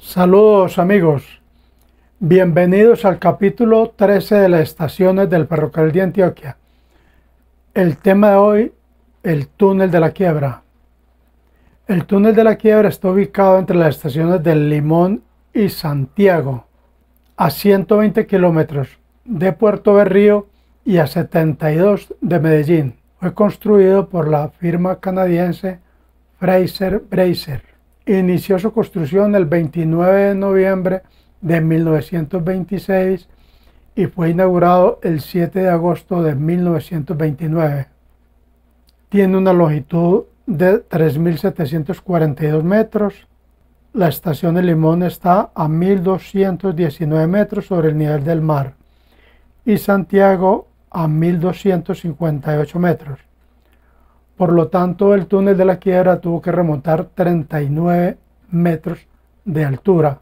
Saludos amigos, bienvenidos al capítulo 13 de las estaciones del Ferrocarril de Antioquia. El tema de hoy, el túnel de la Quiebra. El túnel de la Quiebra está ubicado entre las estaciones del Limón y Santiago, a 120 kilómetros de Puerto Berrío y a 72 de Medellín. Fue construido por la firma canadiense Fraser Bracer. Inició su construcción el 29 de noviembre de 1926 y fue inaugurado el 7 de agosto de 1929. Tiene una longitud de 3.742 metros. La estación de Limón está a 1.219 metros sobre el nivel del mar y Santiago a 1.258 metros. Por lo tanto, el túnel de la Quiebra tuvo que remontar 39 metros de altura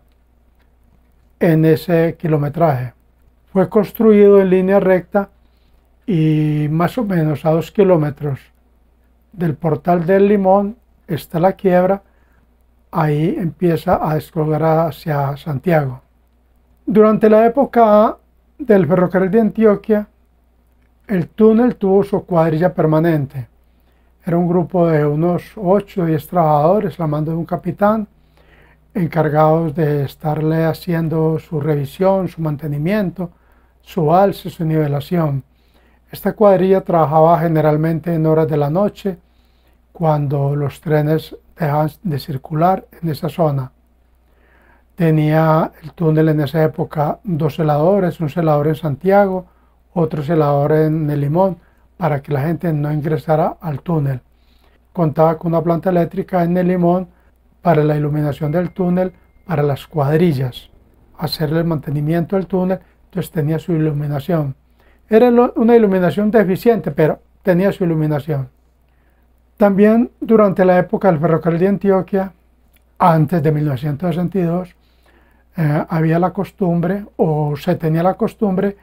en ese kilometraje. Fue construido en línea recta y más o menos a 2 kilómetros del Portal del Limón está la Quiebra. Ahí empieza a descolgar hacia Santiago. Durante la época del Ferrocarril de Antioquia, el túnel tuvo su cuadrilla permanente. Era un grupo de unos 8 o 10 trabajadores al mando de un capitán, encargados de estarle haciendo su revisión, su mantenimiento, su alce, su nivelación. Esta cuadrilla trabajaba generalmente en horas de la noche, cuando los trenes dejaban de circular en esa zona. Tenía el túnel en esa época 2 celadores, un celador en Santiago, otro celador en el Limón, para que la gente no ingresara al túnel. Contaba con una planta eléctrica en el Limón para la iluminación del túnel, para las cuadrillas, hacerle el mantenimiento del túnel, entonces tenía su iluminación. Era una iluminación deficiente, pero tenía su iluminación. También durante la época del Ferrocarril de Antioquia, antes de 1962, había la costumbre, o se tenía la costumbre,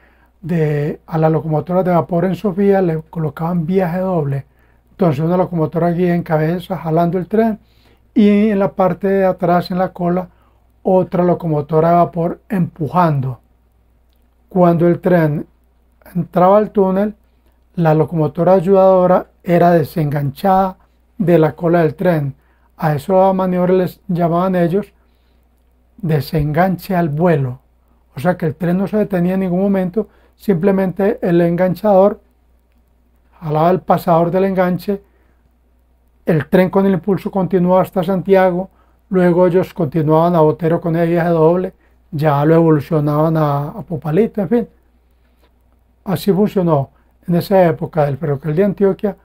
a la locomotora de vapor en Sofía le colocaban viaje doble. Entonces una locomotora guía en cabeza jalando el tren y en la parte de atrás, en la cola, otra locomotora de vapor empujando. Cuando el tren entraba al túnel, la locomotora ayudadora era desenganchada de la cola del tren. A esa maniobra les llamaban ellos desenganche al vuelo. O sea que el tren no se detenía en ningún momento, simplemente el enganchador jalaba el pasador del enganche, el tren con el impulso continuaba hasta Santiago, luego ellos continuaban a Botero con el viaje doble, ya lo evolucionaban a Popalito, en fin. Así funcionó en esa época del Ferrocarril de Antioquia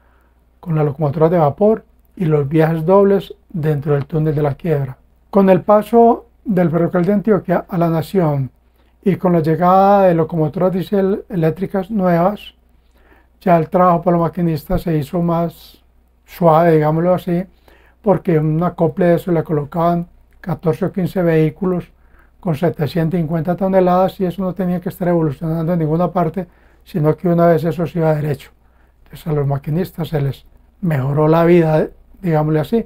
con las locomotoras de vapor y los viajes dobles dentro del túnel de la Quiebra. Con el paso del Ferrocarril de Antioquia a la Nación y con la llegada de locomotoras diésel eléctricas nuevas, ya el trabajo para los maquinistas se hizo más suave, digámoslo así, porque en un acople de eso le colocaban 14 o 15 vehículos con 750 toneladas y eso no tenía que estar evolucionando en ninguna parte, sino que una vez eso se iba derecho. Entonces a los maquinistas se les mejoró la vida, digámosle así,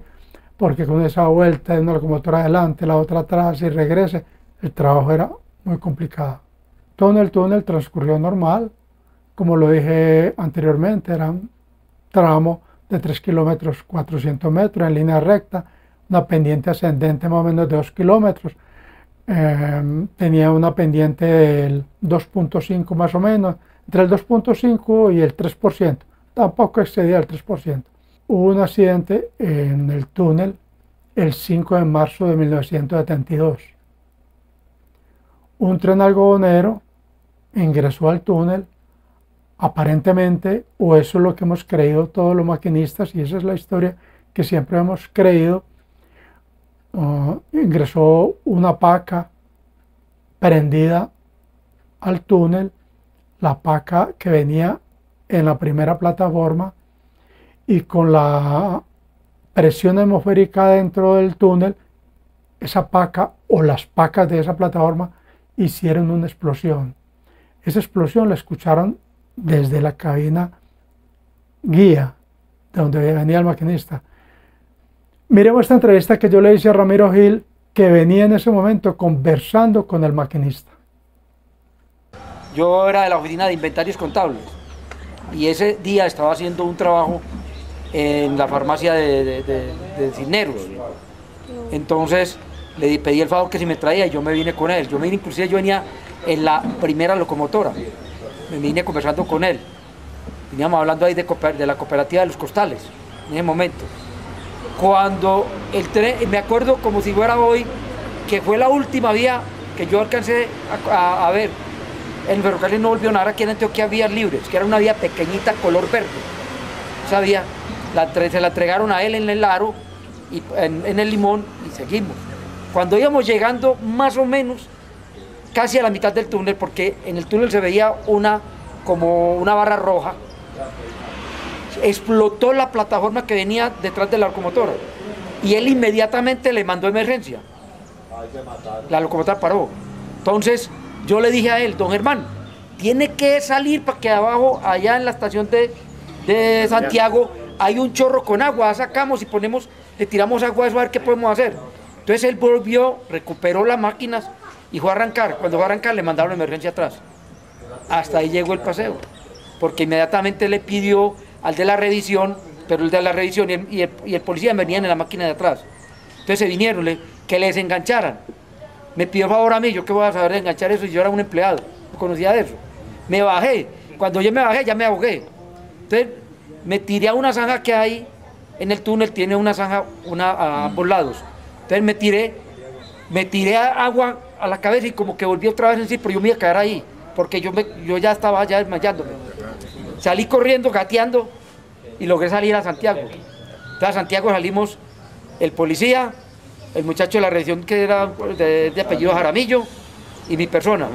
porque con esa vuelta de una locomotora adelante, la otra atrás y regrese, el trabajo era muy complicado. Todo en el túnel transcurrió normal, como lo dije anteriormente, era un tramo de 3 kilómetros 400 metros en línea recta, una pendiente ascendente más o menos de 2 kilómetros, tenía una pendiente del 2.5 más o menos, entre el 2.5 y el 3%, tampoco excedía el 3%. Hubo un accidente en el túnel el 5 de marzo de 1972. Un tren algodonero ingresó al túnel, aparentemente, o eso es lo que hemos creído todos los maquinistas, y esa es la historia que siempre hemos creído, ingresó una paca prendida al túnel, la paca que venía en la primera plataforma, y con la presión atmosférica dentro del túnel, esa paca o las pacas de esa plataforma hicieron una explosión. Esa explosión la escucharon desde la cabina guía, de donde venía el maquinista. Miremos esta entrevista que yo le hice a Ramiro Gil, que venía en ese momento conversando con el maquinista. Yo era de la oficina de inventarios contables y ese día estaba haciendo un trabajo en la farmacia de Cisneros. Entonces le pedí el favor que si me traía y yo me vine con él. Inclusive yo venía en la primera locomotora, me vine conversando con él. Veníamos hablando ahí de la cooperativa de los costales, en ese momento. Cuando el tren, me acuerdo como si fuera hoy, que fue la última vía que yo alcancé a ver. El ferrocarril no volvió a nadar aquí en Antioquia vías libres, que era una vía pequeñita color verde. Esa vía se la entregaron a él en el Aro, y en el Limón, y seguimos. Cuando íbamos llegando más o menos casi a la mitad del túnel, porque en el túnel se veía como una barra roja, explotó la plataforma que venía detrás de la locomotora y él inmediatamente le mandó emergencia. La locomotora paró. Entonces yo le dije a él: don Germán, tiene que salir para que abajo, allá en la estación de Santiago, hay un chorro con agua, sacamos y le tiramos agua a eso a ver qué podemos hacer. Entonces él volvió, recuperó las máquinas y fue a arrancar. Cuando fue a arrancar le mandaron emergencia atrás. Hasta ahí llegó el paseo, porque inmediatamente le pidió al de la revisión, pero el de la revisión y el policía venían en la máquina de atrás. Entonces se vinieron, que les engancharan. Me pidió favor a mí, yo qué voy a saber de enganchar eso, y yo era un empleado, no conocía de eso. Me bajé, cuando yo me bajé ya me ahogué. Entonces me tiré a una zanja que hay en el túnel, tiene una zanja a ambos lados. Entonces me tiré agua a la cabeza y como que volví otra vez en sí, pero yo me iba a caer ahí, porque yo ya estaba desmayándome. Salí corriendo, gateando, y logré salir a Santiago. Entonces a Santiago salimos el policía, el muchacho de la revisión que era de apellido Jaramillo, y mi persona.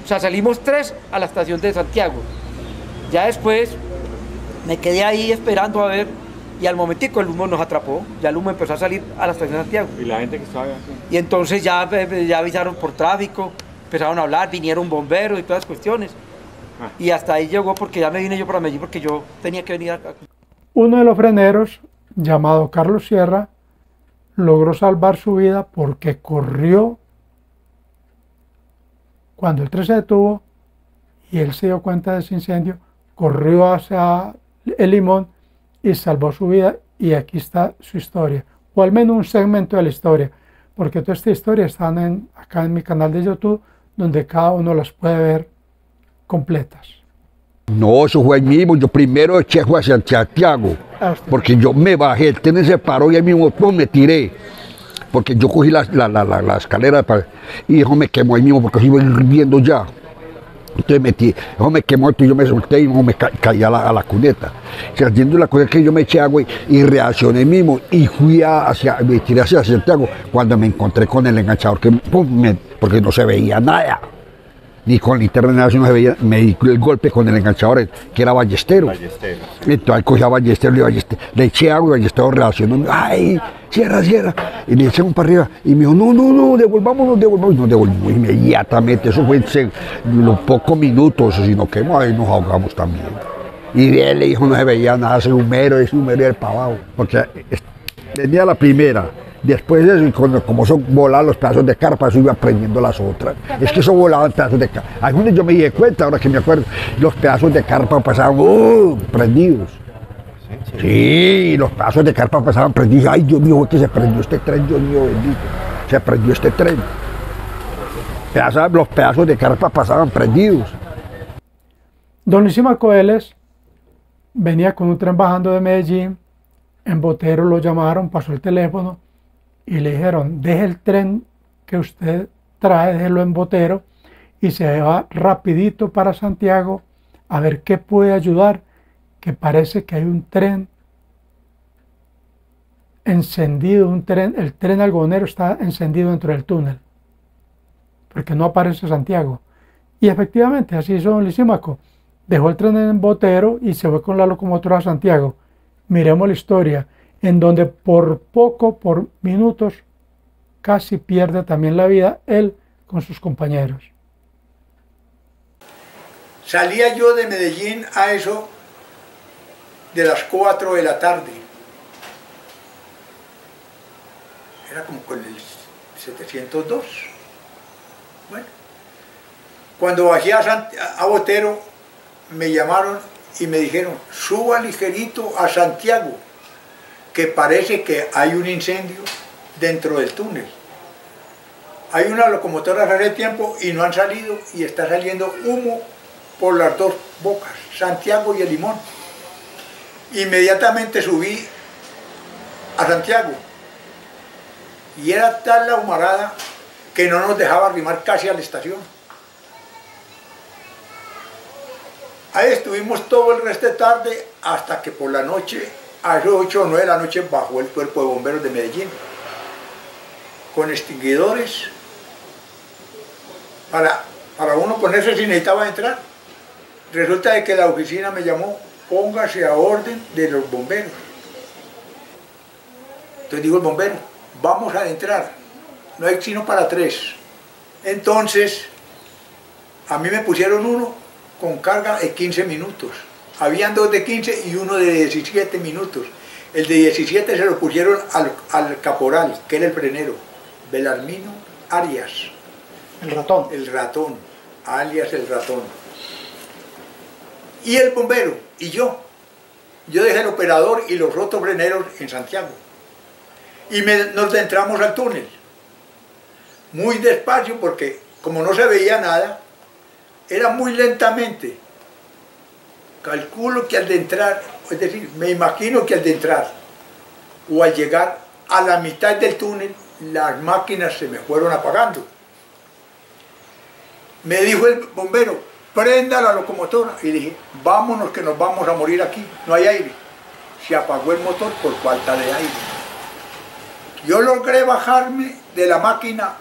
O sea, salimos 3 a la estación de Santiago. Ya después me quedé ahí esperando a ver, y al momentico el humo nos atrapó. Ya el humo empezó a salir a la estación de Santiago. ¿Y la gente que estaba aquí? Y entonces ya avisaron por tráfico, empezaron a hablar, vinieron bomberos y todas las cuestiones. Y hasta ahí llegó, porque ya me vine yo para Medellín, porque yo tenía que venir acá. Uno de los freneros, llamado Carlos Sierra, logró salvar su vida porque corrió cuando el tren se detuvo y él se dio cuenta de ese incendio, corrió hacia el Limón y salvó su vida. Y aquí está su historia, o al menos un segmento de la historia, porque toda esta historia están acá en mi canal de YouTube, donde cada uno las puede ver completas. No, eso fue ahí mismo. Yo primero eché hacia Santiago, porque yo me bajé, el tren se paró y ahí mismo me tiré, porque yo cogí la escalera y eso me quemó ahí mismo, porque iba hirviendo ya. Entonces eso me quemó, entonces yo me solté y me caí a la cuneta. Haciendo la cosa que yo me eché agua y reaccioné mismo y me tiré hacia Santiago cuando me encontré con el enganchador, porque no se veía nada. Ni con linterna ni nada, no se veía. Me di el golpe con el enganchador, que era Ballestero. Entonces cogí a Ballestero, le eché agua y Ballestero reaccionó. ¡Ay, cierra! Y le eché un para arriba. Y me dijo: no, devolvámonos. Y nos devolvimos inmediatamente. Eso fue en los pocos minutos, sino que ahí nos ahogamos también. Y él le dijo: no se veía nada, ese humero era el pavado. Porque venía la primera. Después de eso, como eso volaban los pedazos de carpa, eso iba prendiendo las otras. Es que eso volaban pedazos de carpa. Algunos yo me di cuenta, ahora que me acuerdo, los pedazos de carpa pasaban prendidos. Sí, los pedazos de carpa pasaban prendidos. Ay, Dios mío, que se prendió este tren, Dios mío bendito. Se prendió este tren. Los pedazos de carpa pasaban prendidos. Don Lisímaco Vélez venía con un tren bajando de Medellín. En Botero lo llamaron, pasó el teléfono y le dijeron: deje el tren que usted trae, déjelo en Botero y se va rapidito para Santiago a ver qué puede ayudar, que parece que hay un tren encendido, el tren algodonero está encendido dentro del túnel, porque no aparece Santiago. Y efectivamente así hizo don Lisímaco, dejó el tren en Botero y se fue con la locomotora a Santiago. Miremos la historia, en donde por minutos, casi pierde también la vida él con sus compañeros. Salía yo de Medellín a eso de las 4 de la tarde. Era como con el 702. Bueno, cuando bajé a Botero, me llamaron y me dijeron, suba ligerito a Santiago, que parece que hay un incendio dentro del túnel. Hay una locomotora hace tiempo y no han salido y está saliendo humo por las dos bocas, Santiago y el Limón. Inmediatamente subí a Santiago y era tal la humarada que no nos dejaba arrimar casi a la estación. Ahí estuvimos todo el resto de tarde hasta que por la noche, a las 8 o 9 de la noche, bajó el cuerpo de bomberos de Medellín con extinguidores para uno ponerse si necesitaba entrar. Resulta de que la oficina me llamó, póngase a orden de los bomberos. Entonces dijo el bombero, vamos a entrar, no hay sino para 3. Entonces, a mí me pusieron uno con carga de 15 minutos. Habían 2 de 15 y uno de 17 minutos. El de 17 se lo pusieron al caporal, que era el frenero, Belarmino Arias. El ratón. El ratón, alias el ratón. Y el bombero, y yo. Yo dejé el operador y los otros freneros en Santiago. Y nos entramos al túnel. Muy despacio porque como no se veía nada, era muy lentamente. Calculo que al de entrar, es decir, me imagino que al de entrar o al llegar a la mitad del túnel, las máquinas se me fueron apagando. Me dijo el bombero, prenda la locomotora. Y dije, vámonos que nos vamos a morir aquí, no hay aire. Se apagó el motor por falta de aire. Yo logré bajarme de la máquina,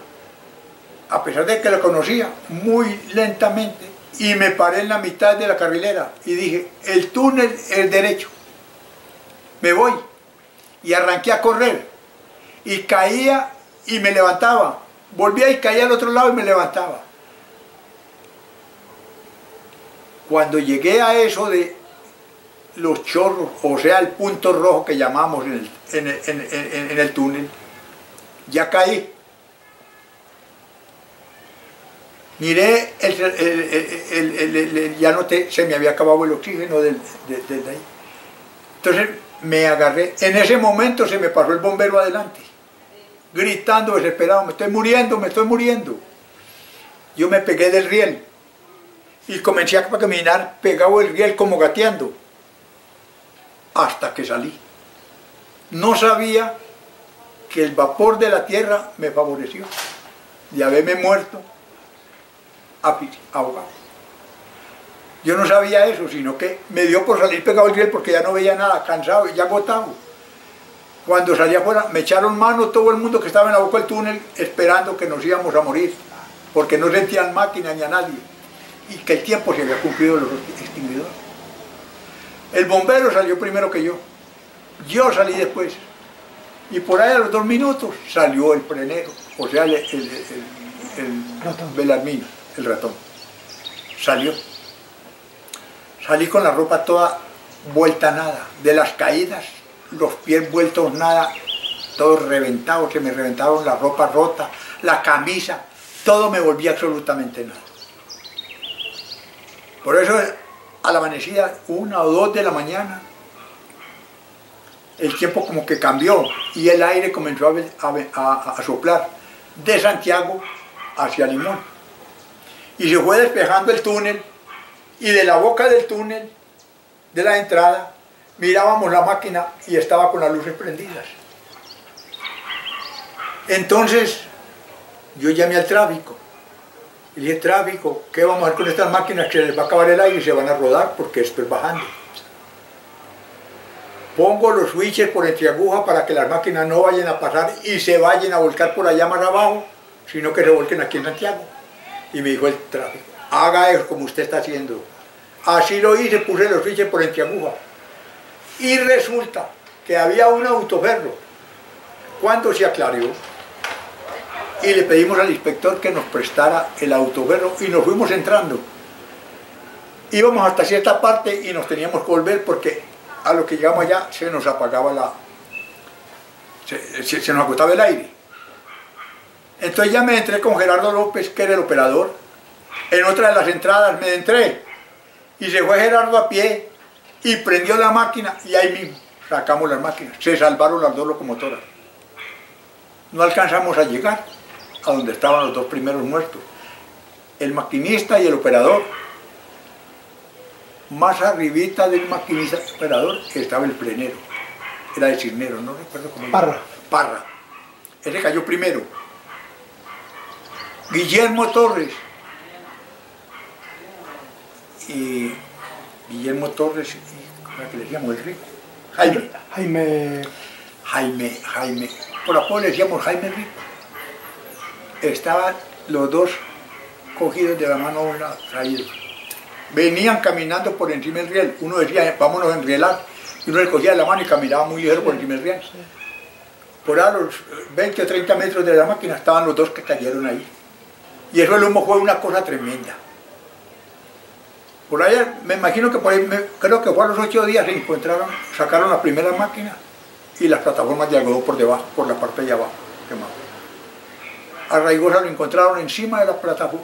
a pesar de que la conocía, muy lentamente, y me paré en la mitad de la carrilera y dije, el túnel es derecho, me voy. Y arranqué a correr, y caía y me levantaba, volvía y caía al otro lado y me levantaba. Cuando llegué a eso de los chorros, o sea, el punto rojo que llamamos en el túnel, ya caí. Miré, ya noté, se me había acabado el oxígeno de ahí. Entonces me agarré, en ese momento se me pasó el bombero adelante, gritando desesperado, me estoy muriendo, me estoy muriendo. Yo me pegué del riel y comencé a caminar pegado del riel como gateando, hasta que salí. No sabía que el vapor de la tierra me favoreció de haberme muerto ahogado. Yo no sabía eso, sino que me dio por salir pegado al riel porque ya no veía nada, cansado y ya agotado. Cuando salí afuera me echaron mano todo el mundo que estaba en la boca del túnel esperando que nos íbamos a morir, porque no sentían máquina ni a nadie, y que el tiempo se había cumplido los extinguidores. El bombero salió primero que yo salí después, y por ahí a los 2 minutos salió el frenero, o sea el Belarmino, el ratón. Salió. Salí con la ropa toda vuelta a nada, de las caídas, los pies vueltos nada, todos reventados, se me reventaron la ropa rota, la camisa, todo me volvía absolutamente nada. Por eso a la amanecida, 1 o 2 de la mañana, el tiempo como que cambió y el aire comenzó a soplar de Santiago hacia Limón. Y se fue despejando el túnel, y de la boca del túnel, de la entrada, mirábamos la máquina y estaba con las luces prendidas. Entonces yo llamé al tráfico y dije, tráfico, ¿qué vamos a hacer con estas máquinas que les va a acabar el aire y se van a rodar porque esto es bajando? Pongo los switches por entre agujas para que las máquinas no vayan a pasar y se vayan a volcar por allá más abajo, sino que se volquen aquí en Santiago. Y me dijo el tráfico, haga eso como usted está haciendo. Así lo hice, puse los switches por entre agujas. Y resulta que había un autoferro. Cuando se aclaró, y le pedimos al inspector que nos prestara el autoferro y nos fuimos entrando. Íbamos hasta cierta parte y nos teníamos que volver porque a lo que llegamos allá se nos apagaba se nos agotaba el aire. Entonces ya me entré con Gerardo López, que era el operador. En otra de las entradas me entré y se fue Gerardo a pie y prendió la máquina y ahí mismo sacamos las máquinas. Se salvaron las dos locomotoras. No alcanzamos a llegar a donde estaban los dos primeros muertos. El maquinista y el operador. Más arribita del maquinista y operador estaba el frenero. Era de Cisneros, no recuerdo cómo Parra. era. Parra. Ese cayó primero. Guillermo Torres. Y Guillermo Torres, ¿cómo era que le decíamos? El rico. Jaime. Por apodo le decíamos Jaime Rico. Estaban los dos cogidos de la mano a un lado, traídos. Venían caminando por encima del riel. Uno decía, vámonos a enrielar. Y uno le cogía de la mano y caminaba muy ligero por encima del riel. Por a los 20 o 30 metros de la máquina estaban los dos que cayeron ahí. Y eso el humo fue una cosa tremenda. Por allá, me imagino que por ahí, creo que fue a los 8 días se encontraron, sacaron la primera máquina y las plataformas de algodón por debajo, por la parte de abajo, quemado. A Raigosa lo encontraron encima de la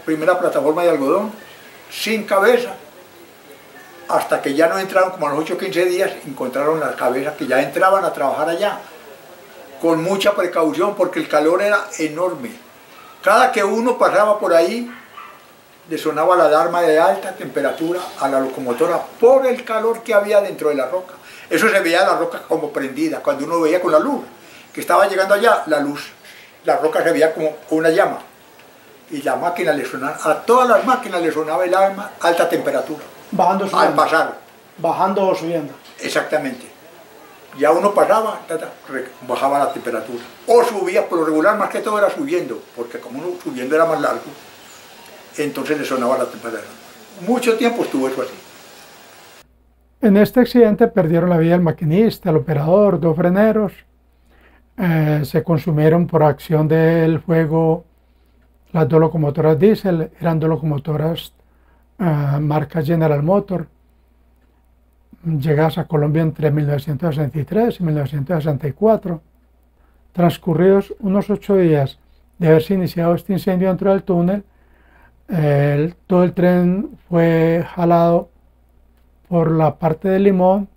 primera plataforma de algodón, sin cabeza, hasta que ya no entraron, como a los 8 o 15 días, encontraron las cabezas que ya entraban a trabajar allá, con mucha precaución, porque el calor era enorme. Cada que uno pasaba por ahí, le sonaba la alarma de alta temperatura a la locomotora por el calor que había dentro de la roca. Eso se veía la roca como prendida, cuando uno veía con la luz, que estaba llegando allá, la luz, la roca se veía como una llama. Y la máquina le sonaba, a todas las máquinas le sonaba el alarma alta temperatura. Bajando o subiendo. Al pasar. Bajando o subiendo. Exactamente. Ya uno pasaba, bajaba la temperatura. O subía, por lo regular más que todo era subiendo, porque como uno subiendo era más largo, entonces le sonaba la temperatura. Mucho tiempo estuvo eso así. En este accidente perdieron la vida el maquinista, el operador, dos freneros. Se consumieron por acción del fuego las dos locomotoras diésel. Eran dos locomotoras marca General Motors, llegadas a Colombia entre 1963 y 1964. Transcurridos unos 8 días de haberse iniciado este incendio dentro del túnel, todo el tren fue jalado por la parte de Limón,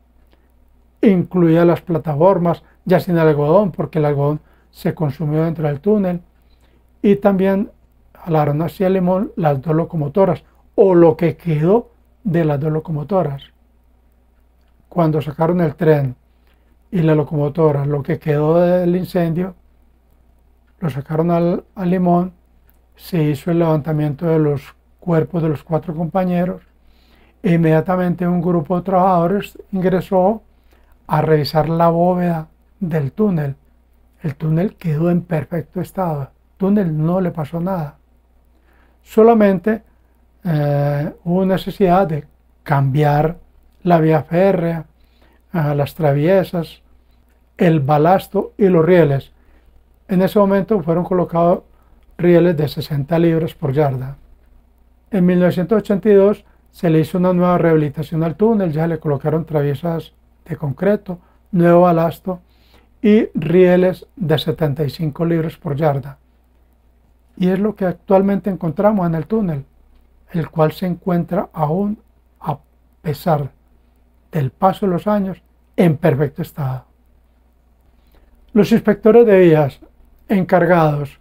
incluidas las plataformas, ya sin algodón, porque el algodón se consumió dentro del túnel, y también jalaron hacia Limón las dos locomotoras, o lo que quedó de las dos locomotoras. Cuando sacaron el tren y la locomotora, lo que quedó del incendio, lo sacaron al Limón. Se hizo el levantamiento de los cuerpos de los 4 compañeros e inmediatamente un grupo de trabajadores ingresó a revisar la bóveda del túnel. El túnel quedó en perfecto estado. Al túnel no le pasó nada. Solamente hubo necesidad de cambiar la vía férrea, las traviesas, el balasto y los rieles. En ese momento fueron colocados rieles de 60 libras por yarda. En 1982 se le hizo una nueva rehabilitación al túnel, ya le colocaron traviesas de concreto, nuevo balasto y rieles de 75 libras por yarda. Y es lo que actualmente encontramos en el túnel, el cual se encuentra aún, a pesar del paso de los años, en perfecto estado. Los inspectores de vías encargados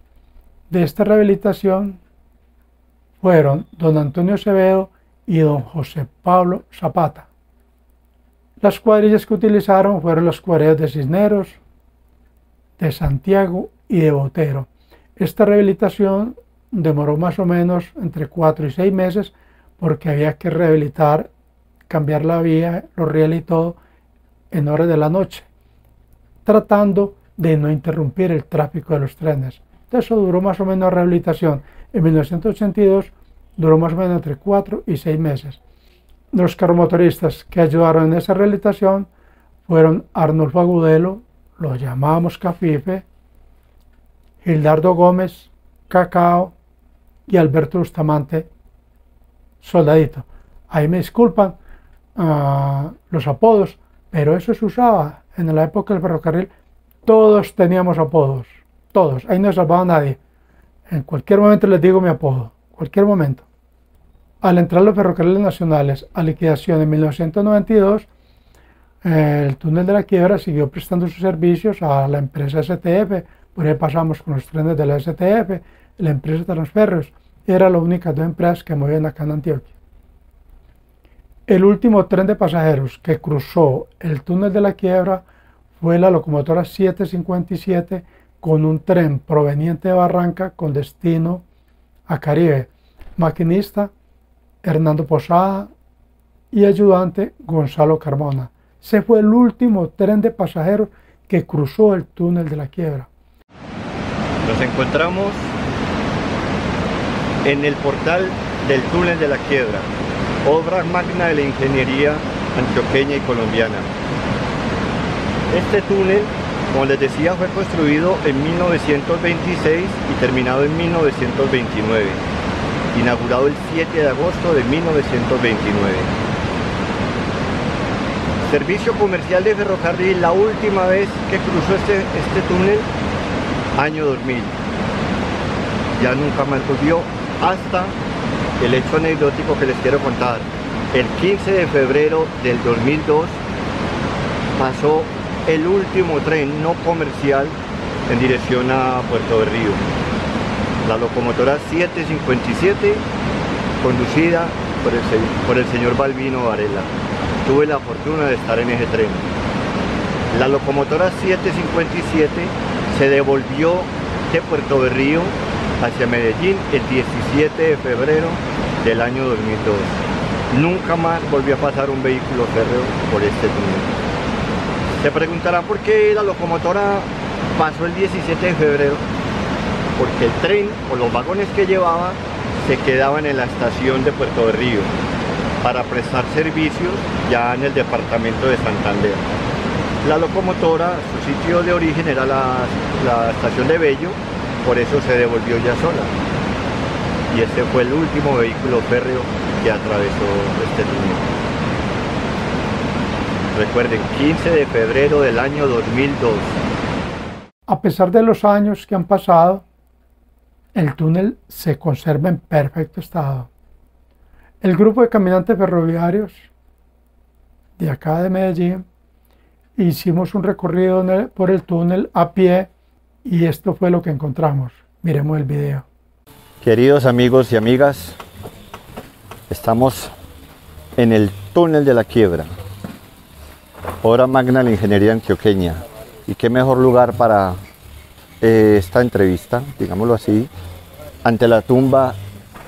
de esta rehabilitación fueron don Antonio Acevedo y don José Pablo Zapata. Las cuadrillas que utilizaron fueron las cuadrillas de Cisneros, de Santiago y de Botero. Esta rehabilitación demoró más o menos entre 4 y 6 meses porque había que rehabilitar, cambiar la vía, los rieles y todo en horas de la noche, tratando de no interrumpir el tráfico de los trenes. Eso duró más o menos la rehabilitación. En 1982 duró más o menos entre 4 y 6 meses. Los carromotoristas que ayudaron en esa rehabilitación fueron Arnulfo Agudelo, lo llamábamos Cafife, Gildardo Gómez, Cacao y Alberto Bustamante, Soldadito. Ahí me disculpan los apodos, pero eso se usaba en la época del ferrocarril. Todos teníamos apodos, todos, ahí no salvaba nadie. En cualquier momento les digo mi apodo, cualquier momento. Al entrar los ferrocarriles nacionales a liquidación en 1992, el túnel de la Quiebra siguió prestando sus servicios a la empresa STF, por ahí pasamos con los trenes de la STF, la empresa Transferros, eran las únicas dos empresas que movían acá en Antioquia. El último tren de pasajeros que cruzó el túnel de la Quiebra fue la locomotora 757 con un tren proveniente de Barranca con destino a Caribe. Maquinista Hernando Posada y ayudante Gonzalo Carmona. Ese fue el último tren de pasajeros que cruzó el túnel de la Quiebra. Nos encontramos en el portal del túnel de la Quiebra, obra magna de la ingeniería antioqueña y colombiana. Este túnel, como les decía, fue construido en 1926 y terminado en 1929, inaugurado el 7 de agosto de 1929. Servicio comercial de ferrocarril, la última vez que cruzó este túnel, año 2000. Ya nunca más volvió, hasta el hecho anecdótico que les quiero contar. El 15 de febrero del 2002 pasó el último tren no comercial en dirección a Puerto Berrío. La locomotora 757, conducida por el señor Balbino Varela. Tuve la fortuna de estar en ese tren. La locomotora 757 se devolvió de Puerto Berrío hacia Medellín el 17 de febrero del año 2002. Nunca más volvió a pasar un vehículo férreo por este túnel. Se preguntarán por qué la locomotora pasó el 17 de febrero. Porque el tren o los vagones que llevaba se quedaban en la estación de Puerto Berrío para prestar servicios ya en el departamento de Santander. La locomotora, su sitio de origen era la estación de Bello, por eso se devolvió ya sola. Y este fue el último vehículo férreo que atravesó este túnel. Recuerden, 15 de febrero del año 2002. A pesar de los años que han pasado, el túnel se conserva en perfecto estado. El grupo de caminantes ferroviarios de acá de Medellín hicimos un recorrido por el túnel a pie y esto fue lo que encontramos. Miremos el video. Queridos amigos y amigas, estamos en el túnel de la Quiebra, obra magna de la ingeniería antioqueña. Y qué mejor lugar para esta entrevista, digámoslo así, ante la tumba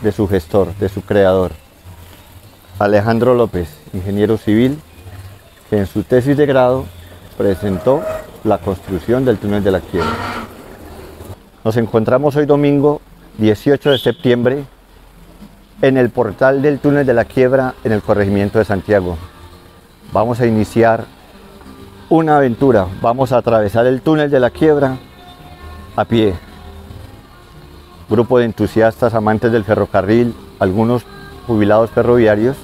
de su gestor, de su creador, Alejandro López, ingeniero civil, que en su tesis de grado presentó la construcción del túnel de la Quiebra. Nos encontramos hoy domingo 18 de septiembre en el portal del túnel de la Quiebra en el corregimiento de Santiago. Vamos a iniciar una aventura, vamos a atravesar el túnel de la Quiebra a pie. Grupo de entusiastas, amantes del ferrocarril, algunos jubilados ferroviarios,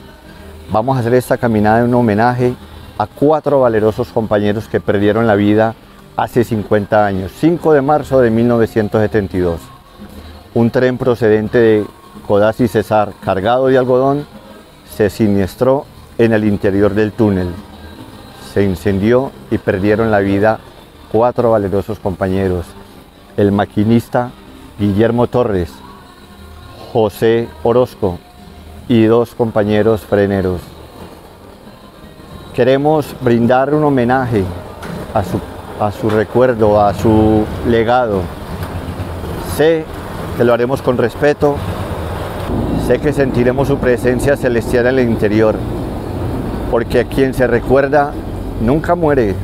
vamos a hacer esta caminada en un homenaje a 4 valerosos compañeros que perdieron la vida hace 50 años, 5 de marzo de 1972. Un tren procedente de Codazzi Cesar, cargado de algodón, se siniestró en el interior del túnel. Se incendió y perdieron la vida 4 valerosos compañeros. El maquinista Guillermo Torres, José Orozco y 2 compañeros freneros. Queremos brindar un homenaje a su recuerdo, a su legado. Sé que lo haremos con respeto, sé que sentiremos su presencia celestial en el interior, porque a quien se recuerda nunca muere,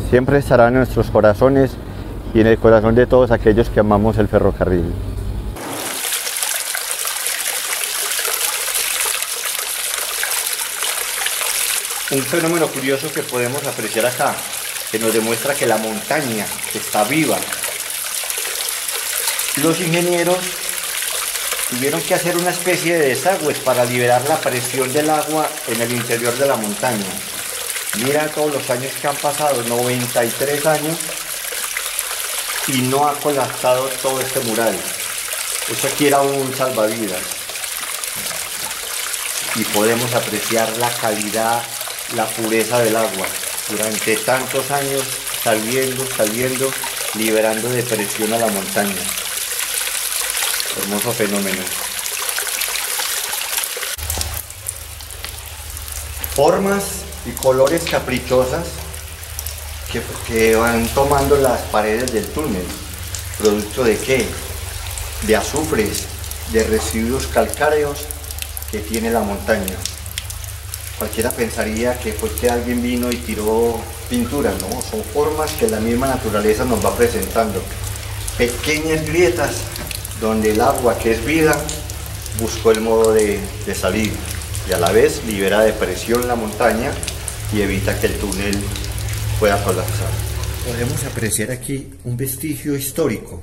siempre estará en nuestros corazones y en el corazón de todos aquellos que amamos el ferrocarril. Un fenómeno curioso que podemos apreciar acá, que nos demuestra que la montaña está viva. Los ingenieros tuvieron que hacer una especie de desagües para liberar la presión del agua en el interior de la montaña. Mira todos los años que han pasado, 93 años, y no ha colapsado todo este mural. Esto aquí era un salvavidas y podemos apreciar la calidad, la pureza del agua durante tantos años saliendo, liberando de presión a la montaña. Hermoso fenómeno. Formas y colores caprichosas que van tomando las paredes del túnel. ¿Producto de qué? De azufres, de residuos calcáreos que tiene la montaña. Cualquiera pensaría que fue que alguien vino y tiró pintura, no, son formas que la misma naturaleza nos va presentando. Pequeñas grietas donde el agua, que es vida, buscó el modo de salir y a la vez libera de presión la montaña y evita que el túnel pueda colapsar. Podemos apreciar aquí un vestigio histórico,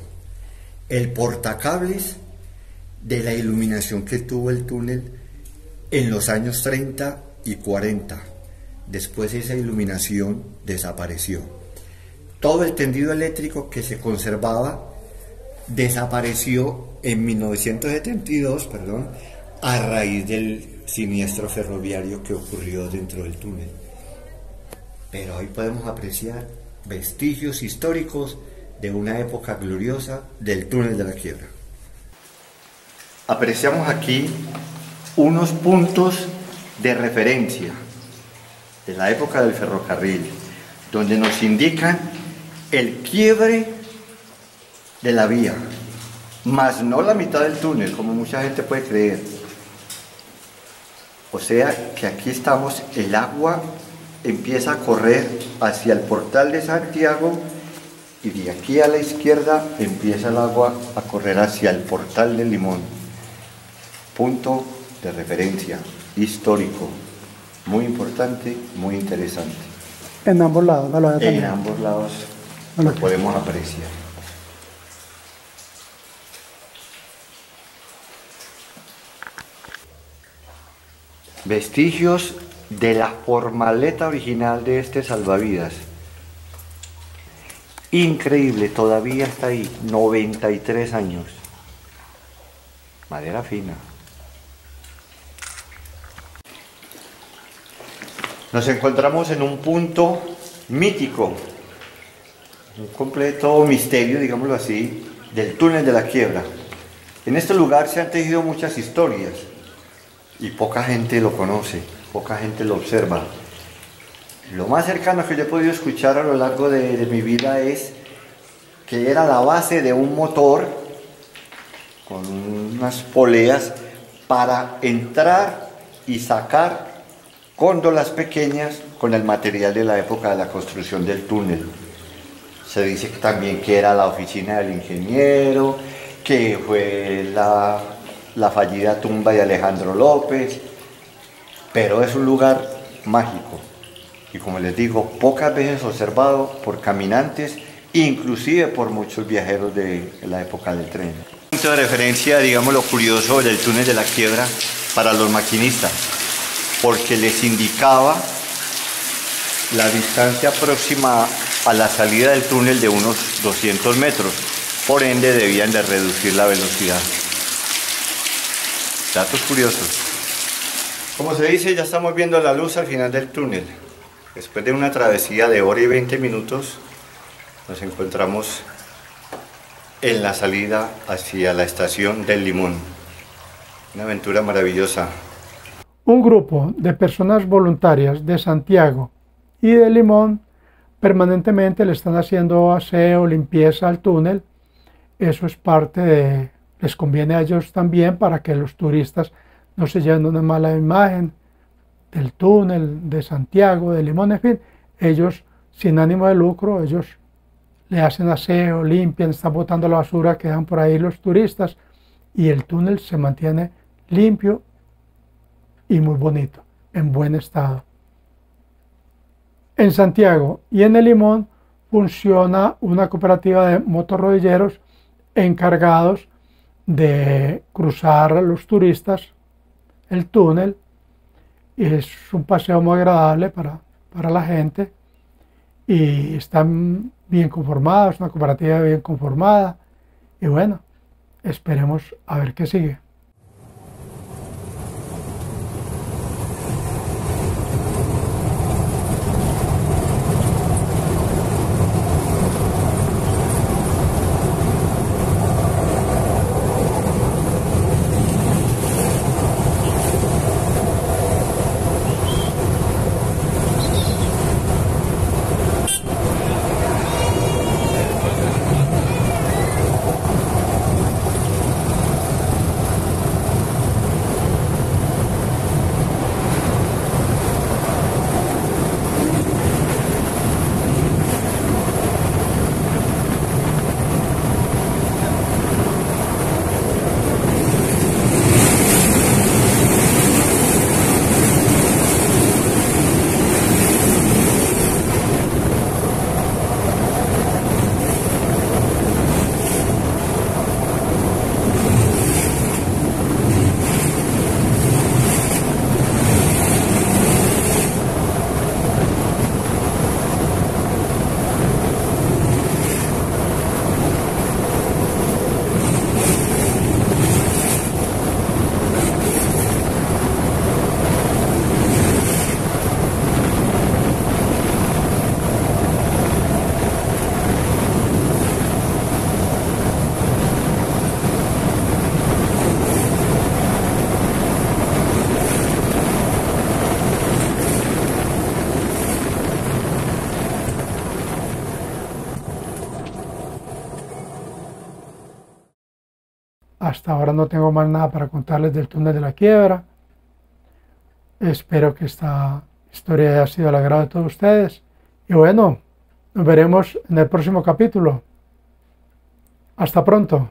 el portacables de la iluminación que tuvo el túnel en los años 30 y 40. Después esa iluminación desapareció. Todo el tendido eléctrico que se conservaba desapareció en 1972, a raíz del siniestro ferroviario que ocurrió dentro del túnel. Pero hoy podemos apreciar vestigios históricos de una época gloriosa del túnel de la Quiebra. Apreciamos aquí unos puntos de referencia de la época del ferrocarril, donde nos indican el quiebre de la vía, más no la mitad del túnel, como mucha gente puede creer. O sea que aquí estamos, el agua empieza a correr hacia el portal de Santiago y de aquí a la izquierda empieza el agua a correr hacia el portal del Limón. Punto de referencia histórico, muy importante, muy interesante. En ambos lados, ¿no? En ambos lados lo podemos apreciar. Vestigios de la formaleta original de este salvavidas. Increíble, todavía está ahí, 93 años. Madera fina. Nos encontramos en un punto mítico, un completo misterio, digámoslo así, del túnel de la Quiebra. En este lugar se han tejido muchas historias y poca gente lo conoce, poca gente lo observa. Lo más cercano que yo he podido escuchar a lo largo de mi vida es que era la base de un motor con unas poleas para entrar y sacar góndolas pequeñas con el material de la época de la construcción del túnel. Se dice también que era la oficina del ingeniero, que fue la fallida tumba de Alejandro López, pero es un lugar mágico y, como les digo, pocas veces observado por caminantes, inclusive por muchos viajeros de la época del tren. Punto de referencia, digamos, lo curioso del túnel de la Quiebra para los maquinistas, porque les indicaba la distancia próxima a la salida del túnel de unos 200 metros, por ende debían de reducir la velocidad. Datos curiosos. Como se dice, ya estamos viendo la luz al final del túnel. Después de una travesía de hora y 20 minutos, nos encontramos en la salida hacia la estación del Limón. Una aventura maravillosa. Un grupo de personas voluntarias de Santiago y de Limón permanentemente le están haciendo aseo, limpieza al túnel. Eso es parte de... les conviene a ellos también para que los turistas no se lleven una mala imagen del túnel, de Santiago, de Limón, en fin. Ellos, sin ánimo de lucro, ellos le hacen aseo, limpian, están botando la basura que dan por ahí los turistas y el túnel se mantiene limpio y muy bonito, en buen estado. En Santiago y en el Limón funciona una cooperativa de motorrodilleros encargados de cruzar a los turistas el túnel, y es un paseo muy agradable para la gente y están bien conformados, una cooperativa bien conformada, y bueno, esperemos a ver qué sigue. Hasta ahora no tengo más nada para contarles del túnel de la quiebra. Espero que esta historia haya sido al agrado de todos ustedes. Y bueno, nos veremos en el próximo capítulo. Hasta pronto.